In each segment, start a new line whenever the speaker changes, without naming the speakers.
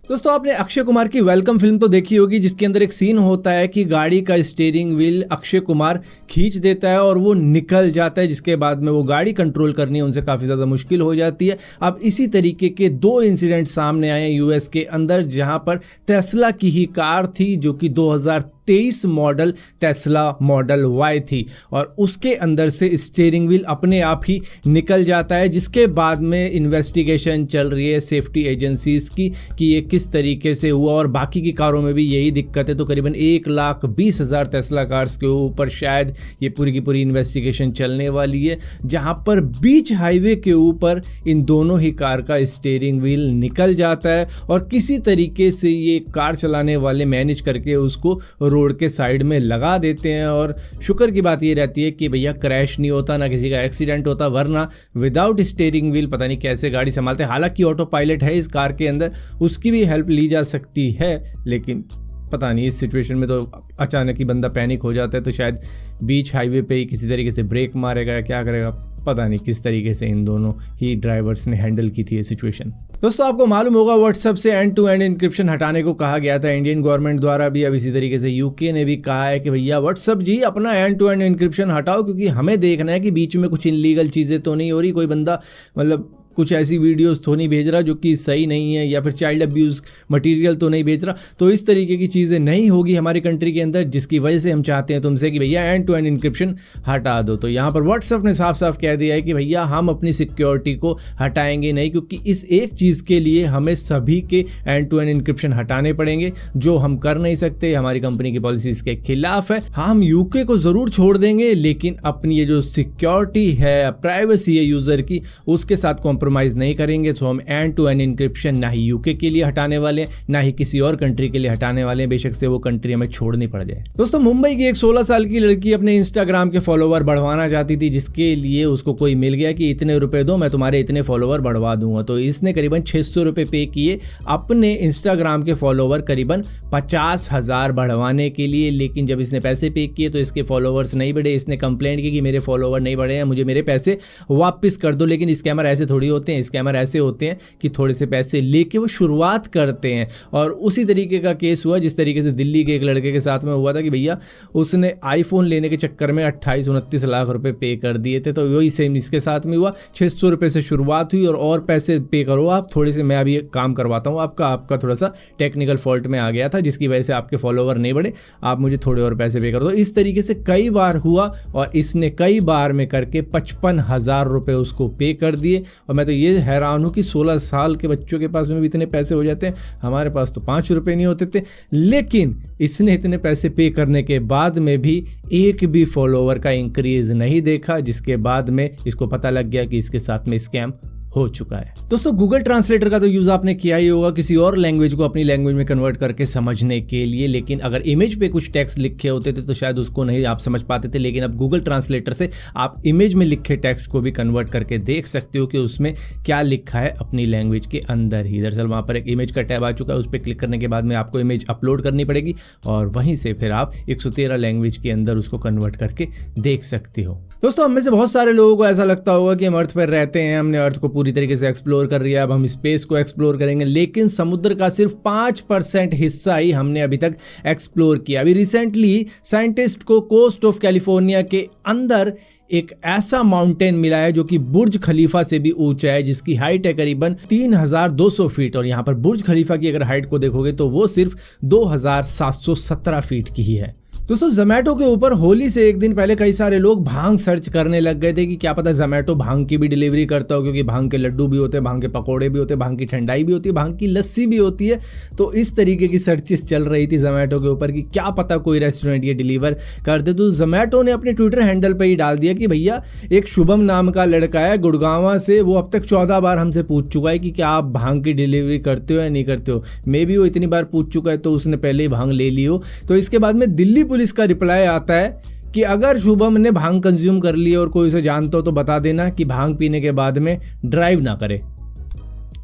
दोस्तों आपने अक्षय कुमार की वेलकम फिल्म तो देखी होगी, जिसके अंदर एक सीन होता है कि गाड़ी का स्टीयरिंग व्हील अक्षय कुमार खींच देता है और वो निकल जाता है, जिसके बाद में वो गाड़ी कंट्रोल करनी है उनसे काफ़ी ज़्यादा मुश्किल हो जाती है। अब इसी तरीके के 2 इंसिडेंट सामने आए यूएस के अंदर, जहां पर टेस्ला की ही कार थी जो कि 2023 मॉडल टेस्ला मॉडल Y थी और उसके अंदर से स्टीयरिंग व्हील अपने आप ही निकल जाता है, जिसके बाद में इन्वेस्टिगेशन चल रही है सेफ्टी एजेंसीज की कि ये किस तरीके से हुआ। और बाकी की कारों में भी यही दिक्कत है, तो करीबन 1,20,000 टेस्ला कार्स के ऊपर शायद ये पूरी की पूरी इन्वेस्टिगेशन चलने वाली है, जहां पर बीच हाईवे के ऊपर इन दोनों ही कार का स्टीयरिंग व्हील निकल जाता है और किसी तरीके से ये कार चलाने वाले मैनेज करके उसको रोड के साइड में लगा देते हैं। और शुक्र की बात ये रहती है कि भैया क्रैश नहीं होता, ना किसी का एक्सीडेंट होता, वरना विदाउट स्टीयरिंग व्हील पता नहीं कैसे गाड़ी संभालते। हालांकि ऑटो पायलट है इस कार के अंदर, उसकी भी हेल्प ली जा सकती है, लेकिन पता नहीं इस सिचुएशन में तो अचानक ही बंदा पैनिक हो जाता है, तो शायद बीच हाईवे पे ही किसी तरीके से ब्रेक मारेगा या क्या करेगा, पता नहीं किस तरीके से इन दोनों ही ड्राइवर्स ने हैंडल की थी ये सिचुएशन। दोस्तों आपको मालूम होगा व्हाट्सएप से एंड टू एंड इंक्रिप्शन हटाने को कहा गया था इंडियन गवर्नमेंट द्वारा भी। अब इसी तरीके से यूके ने भी कहा है कि भैया व्हाट्सएप जी अपना एंड टू एंड इंक्रिप्शन हटाओ, क्योंकि हमें देखना है कि बीच में कुछ इनलीगल चीज़ें तो नहीं हो रही, कोई बंदा मतलब कुछ ऐसी वीडियोस तो नहीं भेज रहा जो कि सही नहीं है, या फिर चाइल्ड अब्यूज़ मटेरियल तो नहीं भेज रहा। तो इस तरीके की चीज़ें नहीं होगी हमारी कंट्री के अंदर, जिसकी वजह से हम चाहते हैं तुमसे कि भैया एंड टू एंड इंक्रिप्शन हटा दो। तो यहाँ पर व्हाट्सएप ने साफ साफ कह दिया है कि भैया हम अपनी सिक्योरिटी को हटाएंगे नहीं, क्योंकि इस एक चीज़ के लिए हमें सभी के एंड टू एंड इंक्रिप्शन हटाने पड़ेंगे, जो हम कर नहीं सकते, हमारी कंपनी की पॉलिसीज़ के खिलाफ है। हम यूके को ज़रूर छोड़ देंगे, लेकिन अपनी ये जो सिक्योरिटी है, प्राइवेसी है यूज़र की, उसके साथ कॉम्प्रोमाइज़ नहीं करेंगे। तो हम एंड टू एंड इंक्रिप्शन ना ही यूके के लिए हटाने वाले हैं, ना ही किसी और कंट्री के लिए हटाने वाले हैं, बेशक से वो कंट्री हमें छोड़नी पड़ जाए। दोस्तों मुंबई की एक 16 साल की लड़की अपने इंस्टाग्राम के फॉलोवर बढ़वाना चाहती थी, जिसके लिए उसको कोई मिल गया कि इतने रुपए दो मैं तुम्हारे इतने फॉलोवर बढ़वा दूंगा। तो इसने करीबन 600 रुपये पे किए अपने इंस्टाग्राम के फॉलोवर करीबन 50,000 बढ़वाने के लिए। लेकिन जब इसने पैसे पे किए तो इसके फॉलोवर्स नहीं बढ़े। इसने कंप्लेंट की कि मेरे फॉलोवर नहीं बढ़े हैं, मुझे मेरे पैसे वापस कर दो। लेकिन स्कैमर ऐसे थोड़ी होते हैं, स्कैमर ऐसे होते हैं कि थोड़े से पैसे लेके वो शुरुआत करते हैं। और उसी तरीके का केस हुआ जिस तरीके से दिल्ली के एक लड़के के साथ में हुआ था कि भैया उसने आईफोन लेने के चक्कर में 28-29 लाख रुपए पे कर दिए थे। तो वही सेम इसके साथ में हुआ, 600 रुपये से शुरुआत हुई और पैसे पे करो आप थोड़े से, मैं अभी काम करवाता हूँ आपका थोड़ा सा टेक्निकल फॉल्ट में आ गया था जिसकी वजह से आपके फॉलोवर नहीं बढ़े, आप मुझे थोड़े और पैसे पे करो। तो इस तरीके से कई बार हुआ और इसने कई बार में करके 55,000 रुपये उसको पे कर दिए। और मैं तो ये हैरान हूँ कि 16 साल के बच्चों के पास में भी इतने पैसे हो जाते हैं, हमारे पास तो 5 रुपये नहीं होते थे। लेकिन इसने इतने पैसे पे करने के बाद में भी एक भी फॉलोवर का इंक्रीज नहीं देखा, जिसके बाद में इसको पता लग गया कि इसके साथ में स्कैम हो चुका है। दोस्तों गूगल ट्रांसलेटर का तो यूज़ आपने किया ही होगा किसी और लैंग्वेज को अपनी लैंग्वेज में कन्वर्ट करके समझने के लिए, लेकिन अगर इमेज पे कुछ टेक्स्ट लिखे होते थे तो शायद उसको नहीं आप समझ पाते थे। लेकिन अब गूगल ट्रांसलेटर से आप इमेज में लिखे टेक्स्ट को भी कन्वर्ट करके देख सकते हो कि उसमें क्या लिखा है अपनी लैंग्वेज के अंदर ही। दरअसल वहाँ पर एक इमेज का टैब आ चुका है, उस पर क्लिक करने के बाद में आपको इमेज अपलोड करनी पड़ेगी और वहीं से फिर आप 113 लैंग्वेज के अंदर उसको कन्वर्ट करके देख सकते हो। दोस्तों हम में से बहुत सारे लोगों को ऐसा लगता होगा कि हम अर्थ पर रहते हैं, हमने अर्थ को पूरी तरीके से एक्सप्लोर कर लिया, अब हम स्पेस को एक्सप्लोर करेंगे, लेकिन समुद्र का सिर्फ 5% हिस्सा ही हमने अभी तक एक्सप्लोर किया। अभी रिसेंटली साइंटिस्ट को कोस्ट ऑफ कैलिफोर्निया के अंदर एक ऐसा माउंटेन मिला है जो कि बुर्ज खलीफा से भी ऊंचा है, जिसकी हाइट है करीबन 3,200 फीट। और यहाँ पर बुर्ज खलीफा की अगर हाइट को देखोगे तो वो सिर्फ 2,717 फीट की ही है। दोस्तों जोमेटो के ऊपर होली से एक दिन पहले कई सारे लोग भांग सर्च करने लग गए थे कि क्या पता जोमेटो भांग की भी डिलीवरी करता हो, क्योंकि भांग के लड्डू भी होते हैं, भांग के पकोड़े भी होते हैं, भांग की ठंडाई भी होती है, भांग की लस्सी भी होती है। तो इस तरीके की सर्चेस चल रही थी जोमेटो के ऊपर कि क्या पता कोई रेस्टोरेंट ये डिलीवर कर दे। तो जोमेटो ने अपने ट्विटर हैंडल पर ही डाल दिया कि भैया एक शुभम नाम का लड़का है गुड़गांव से, वो अब तक 14 बार हमसे पूछ चुका है कि क्या आप भांग की डिलीवरी करते हो या नहीं करते हो। मे भी वो इतनी बार पूछ चुका है तो उसने पहले ही भांग ले ली हो। तो इसके बाद में दिल्ली पुलिस का रिप्लाई आता है कि अगर शुभम ने भांग कंज्यूम कर ली और कोई उसे जानता हो तो बता देना कि भांग पीने के बाद में ड्राइव ना करे,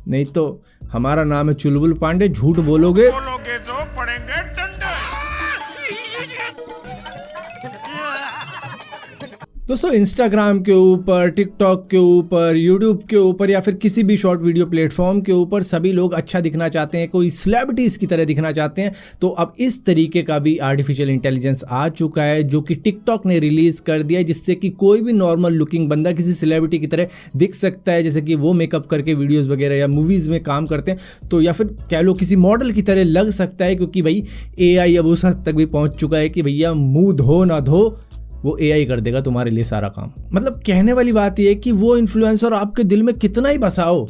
नहीं तो हमारा नाम है चुलबुल पांडे, झूठ बोलोगे
तो पड़ेंगे डंडे।
दोस्तों इंस्टाग्राम के ऊपर, टिकटॉक के ऊपर, यूट्यूब के ऊपर या फिर किसी भी शॉर्ट वीडियो प्लेटफॉर्म के ऊपर सभी लोग अच्छा दिखना चाहते हैं, कोई सेलिब्रिटीज़ की तरह दिखना चाहते हैं। तो अब इस तरीके का भी आर्टिफिशियल इंटेलिजेंस आ चुका है जो कि टिकटॉक ने रिलीज़ कर दिया है, जिससे कि कोई भी नॉर्मल लुकिंग बंदा किसी सेलिब्रिटी की तरह दिख सकता है, जैसे कि वो मेकअप करके वीडियोज़ वगैरह या मूवीज़ में काम करते हैं, तो या फिर कह लो किसी मॉडल की तरह लग सकता है, क्योंकि भाई AI अब उस हद तक भी पहुँच चुका है कि भैया मुँह धो ना धो, वो AI कर देगा तुम्हारे लिए सारा काम। मतलब कहने वाली बात यह है कि वो इन्फ्लुएंसर आपके दिल में कितना ही बसाओ,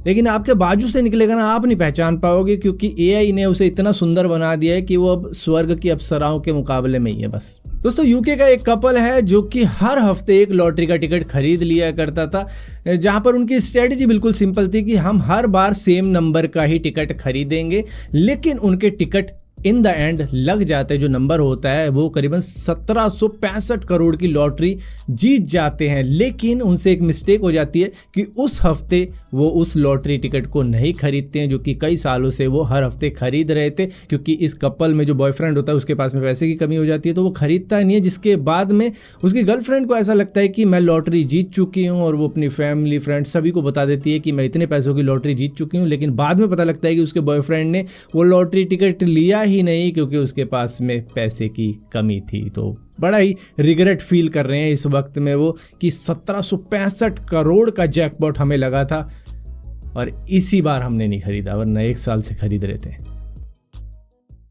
लेकिन आपके बाजू से निकलेगा ना, आप नहीं पहचान पाओगे, क्योंकि AI ने उसे इतना सुंदर बना दिया है कि वो अब स्वर्ग की अप्सराओं के मुकाबले में ही है बस। दोस्तों यूके का एक कपल है जो कि हर हफ्ते एक लॉटरी का टिकट खरीद लिया करता था, जहां पर उनकी स्ट्रेटजी बिल्कुल सिंपल थी कि हम हर बार सेम नंबर का ही टिकट खरीदेंगे, लेकिन उनके टिकट इन द एंड लग जाते हैं। जो नंबर होता है वो करीबन 1765 करोड़ की लॉटरी जीत जाते हैं, लेकिन उनसे एक मिस्टेक हो जाती है कि उस हफ्ते वो उस लॉटरी टिकट को नहीं खरीदते हैं, जो कि कई सालों से वो हर हफ्ते खरीद रहे थे, क्योंकि इस कपल में जो बॉयफ्रेंड होता है उसके पास में पैसे की कमी हो जाती है, तो वो खरीदता नहीं है। जिसके बाद में उसकी गर्लफ्रेंड को ऐसा लगता है कि मैं लॉटरी जीत चुकी हूँ, और वो अपनी फैमिली फ्रेंड सभी को बता देती है कि मैं इतने पैसों की लॉटरी जीत चुकी हूँ, लेकिन बाद में पता लगता है कि उसके बॉयफ्रेंड ने वो लॉटरी टिकट लिया ही नहीं, क्योंकि उसके पास में पैसे की कमी थी। तो बड़ा ही रिग्रेट फील कर रहे हैं इस वक्त में वो कि 1765 करोड़ का जैकपॉट हमें लगा था और इसी बार हमने नहीं खरीदा, वरना 1 साल से खरीद रहे थे।